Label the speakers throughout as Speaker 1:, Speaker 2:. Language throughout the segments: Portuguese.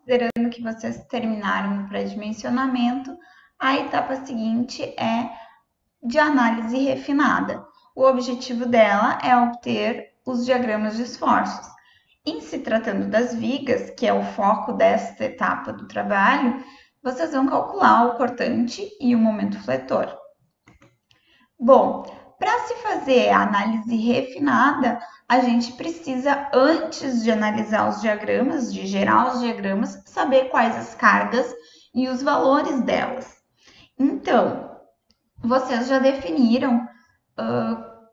Speaker 1: considerando que vocês terminaram o pré-dimensionamento, a etapa seguinte é de análise refinada. O objetivo dela é obter os diagramas de esforços. Em se tratando das vigas, que é o foco desta etapa do trabalho, vocês vão calcular o cortante e o momento fletor. Bom, para se fazer a análise refinada, a gente precisa, antes de analisar os diagramas, de gerar os diagramas, saber quais as cargas e os valores delas. Então, vocês já definiram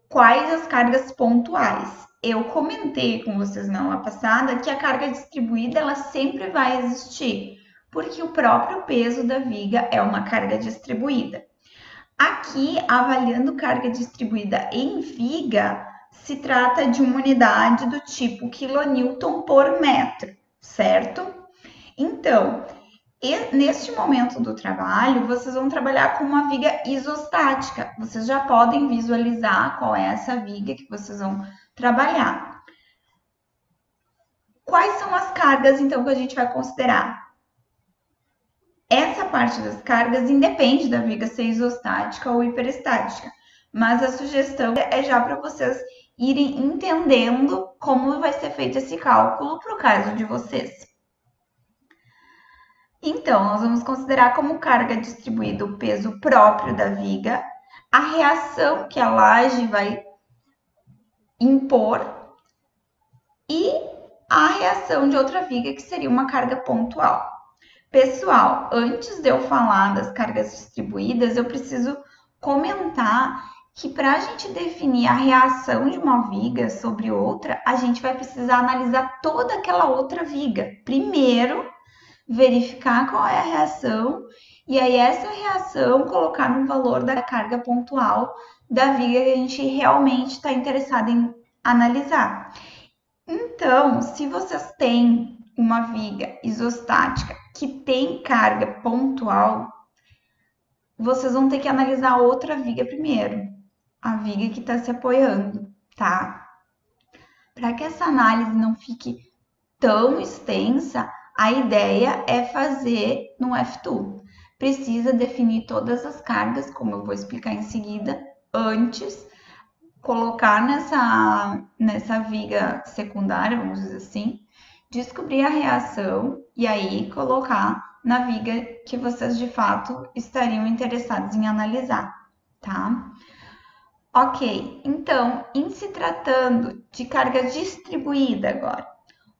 Speaker 1: quais as cargas pontuais. Eu comentei com vocês na aula passada que a carga distribuída ela sempre vai existir, porque o próprio peso da viga é uma carga distribuída. Aqui, avaliando carga distribuída em viga, se trata de uma unidade do tipo quilonewton por metro, certo? Então, neste momento do trabalho, vocês vão trabalhar com uma viga isostática. Vocês já podem visualizar qual é essa viga que vocês vão trabalhar. Quais são as cargas, então, que a gente vai considerar? Essa parte das cargas independe da viga ser isostática ou hiperestática, mas a sugestão é já para vocês irem entendendo como vai ser feito esse cálculo para o caso de vocês. Então, nós vamos considerar como carga distribuída o peso próprio da viga, a reação que a laje vai impor e a reação de outra viga, que seria uma carga pontual. Pessoal, antes de eu falar das cargas distribuídas, eu preciso comentar que para a gente definir a reação de uma viga sobre outra, a gente vai precisar analisar toda aquela outra viga. Primeiro, verificar qual é a reação e aí essa reação colocar no valor da carga pontual da viga que a gente realmente está interessado em analisar. Então, se vocês têm uma viga isostática que tem carga pontual, vocês vão ter que analisar outra viga primeiro, a viga que está se apoiando, tá? Para que essa análise não fique tão extensa, a ideia é fazer no F2. Precisa definir todas as cargas, como eu vou explicar em seguida, antes, colocar nessa viga secundária, vamos dizer assim, descobrir a reação e aí colocar na viga que vocês de fato estariam interessados em analisar, tá? Ok, então, em se tratando de carga distribuída agora,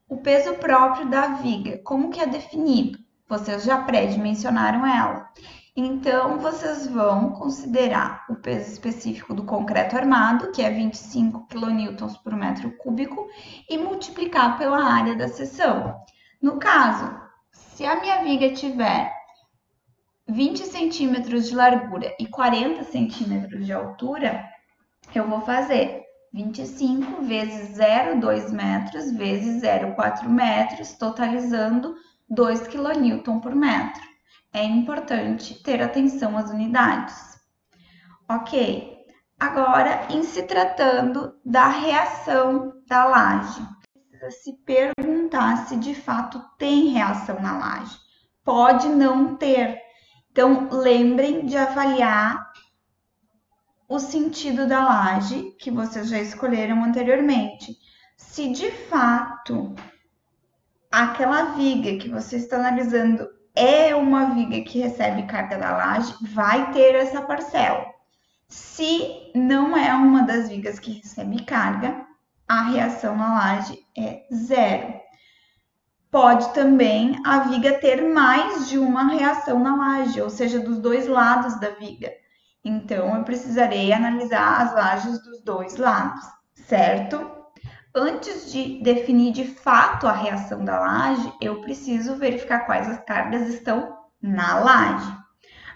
Speaker 1: o peso próprio da viga, como que é definido? Vocês já pré-dimensionaram ela. Então, vocês vão considerar o peso específico do concreto armado, que é 25 kN por metro cúbico, e multiplicar pela área da seção. No caso, se a minha viga tiver 20 centímetros de largura e 40 centímetros de altura, eu vou fazer 25 vezes 0,2 metros vezes 0,4 metros, totalizando 2 kN por metro. É importante ter atenção às unidades. Ok, agora em se tratando da reação da laje, precisa se perguntar se de fato tem reação na laje. Pode não ter. Então, lembrem de avaliar o sentido da laje que vocês já escolheram anteriormente. Se de fato aquela viga que você está analisando é uma viga que recebe carga da laje, vai ter essa parcela. Se não é uma das vigas que recebe carga, a reação na laje é zero. Pode também a viga ter mais de uma reação na laje, ou seja, dos dois lados da viga. Então, eu precisarei analisar as lajes dos dois lados, certo? Antes de definir de fato a reação da laje, eu preciso verificar quais as cargas estão na laje.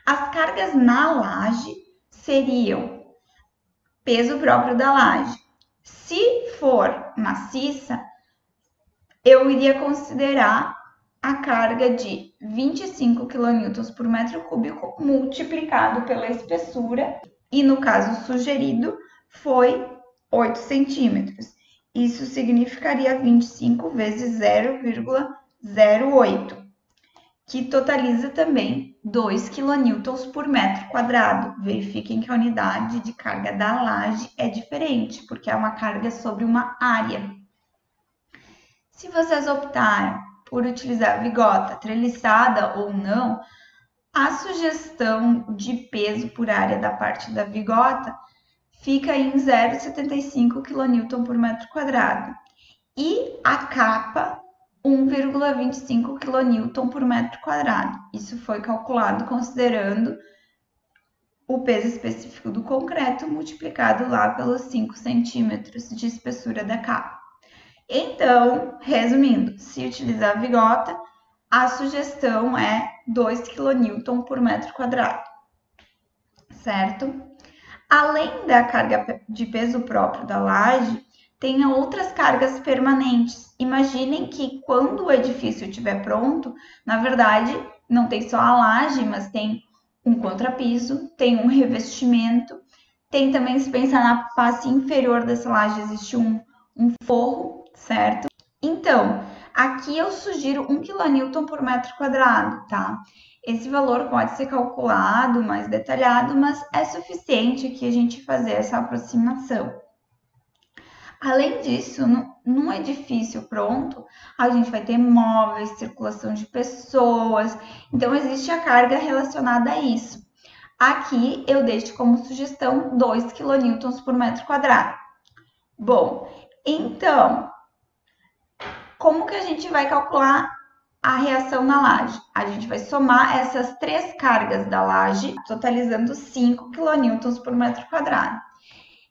Speaker 1: As cargas na laje seriam peso próprio da laje. Se for maciça, eu iria considerar a carga de 25 kN por metro cúbico multiplicado pela espessura, e no caso sugerido foi 8 centímetros. Isso significaria 25 vezes 0,08. que totaliza também 2 kN por metro quadrado. Verifiquem que a unidade de carga da laje é diferente, porque é uma carga sobre uma área. Se vocês optarem por utilizar vigota treliçada ou não, a sugestão de peso por área da parte da vigota fica em 0,75 kN por metro quadrado. E a capa, 1,25 kN por metro quadrado. Isso foi calculado considerando o peso específico do concreto multiplicado lá pelos 5 centímetros de espessura da capa. Então, resumindo, se utilizar a vigota, a sugestão é 2 kN por metro quadrado, certo? Além da carga de peso próprio da laje, tem outras cargas permanentes. Imaginem que quando o edifício estiver pronto, na verdade, não tem só a laje, mas tem um contrapiso, tem um revestimento, tem também, se pensar na face inferior dessa laje, existe um forro, certo? Então, aqui eu sugiro 1 kN por metro quadrado, tá? Esse valor pode ser calculado mais detalhado, mas é suficiente aqui a gente fazer essa aproximação. Além disso, num edifício pronto, a gente vai ter móveis, circulação de pessoas, então existe a carga relacionada a isso. Aqui eu deixo como sugestão 2 kN por metro quadrado. Bom, então, como que a gente vai calcular a reação na laje? A gente vai somar essas 3 cargas da laje, totalizando 5 kN por metro quadrado.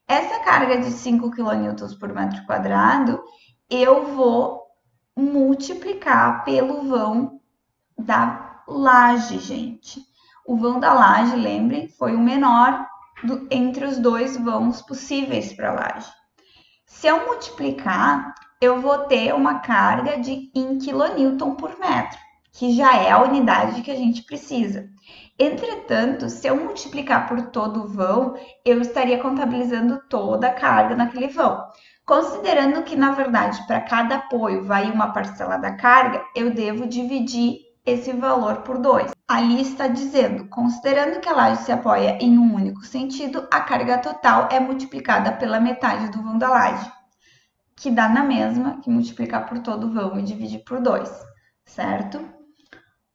Speaker 1: Essa carga de 5 kN por metro quadrado, eu vou multiplicar pelo vão da laje, gente. O vão da laje, lembrem, foi o menor entre os dois vãos possíveis para a laje. Se eu multiplicar, eu vou ter uma carga em kN por metro, que já é a unidade que a gente precisa. Entretanto, se eu multiplicar por todo o vão, eu estaria contabilizando toda a carga naquele vão. Considerando que, na verdade, para cada apoio vai uma parcela da carga, eu devo dividir esse valor por 2. Ali está dizendo, considerando que a laje se apoia em um único sentido, a carga total é multiplicada pela metade do vão da laje, que dá na mesma que multiplicar por todo o vão e dividir por 2, certo?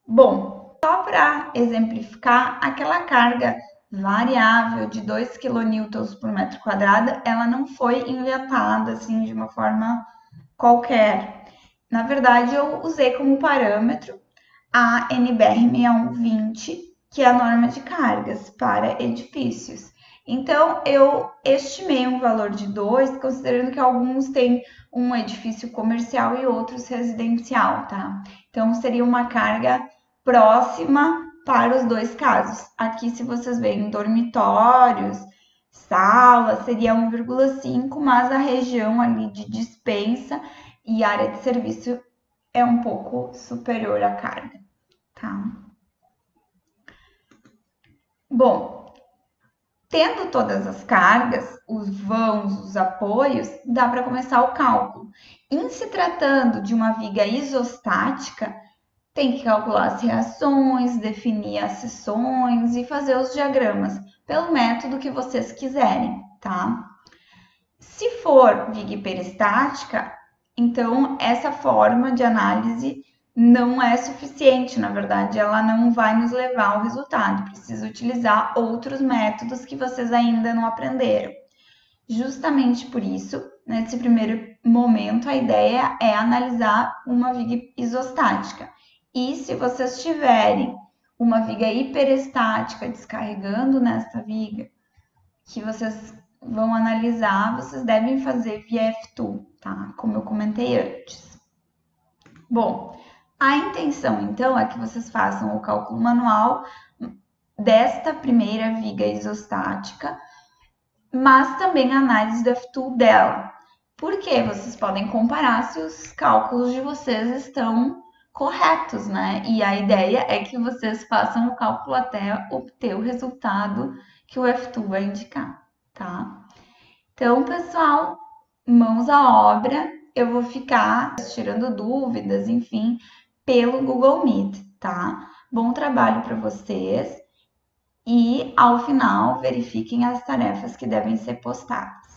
Speaker 1: Bom, só para exemplificar, aquela carga variável de 2 kN por metro quadrado, ela não foi inventada assim de uma forma qualquer. Na verdade, eu usei como parâmetro a NBR 6120, que é a norma de cargas para edifícios. Então, eu estimei um valor de 2, considerando que alguns têm um edifício comercial e outros residencial, tá? Então, seria uma carga próxima para os dois casos. Aqui, se vocês veem dormitórios, sala, seria 1,5, mas a região ali de dispensa e área de serviço é um pouco superior à carga, tá? Bom, tendo todas as cargas, os vãos, os apoios, dá para começar o cálculo. Em se tratando de uma viga isostática, tem que calcular as reações, definir as seções e fazer os diagramas pelo método que vocês quiserem, tá? Se for viga hiperestática, então essa forma de análise não é suficiente, na verdade, ela não vai nos levar ao resultado. Precisa utilizar outros métodos que vocês ainda não aprenderam. Justamente por isso, nesse primeiro momento, a ideia é analisar uma viga isostática. E se vocês tiverem uma viga hiperestática descarregando nessa viga, que vocês vão analisar, vocês devem fazer via F2, tá? Como eu comentei antes. Bom, a intenção, então, é que vocês façam o cálculo manual desta primeira viga isostática, mas também a análise do F2 dela. Porque vocês podem comparar se os cálculos de vocês estão corretos, né? E a ideia é que vocês façam o cálculo até obter o resultado que o F2 vai indicar, tá? Então, pessoal, mãos à obra. Eu vou ficar tirando dúvidas, enfim, pelo Google Meet. tá? Bom trabalho para vocês e, ao final, verifiquem as tarefas que devem ser postadas.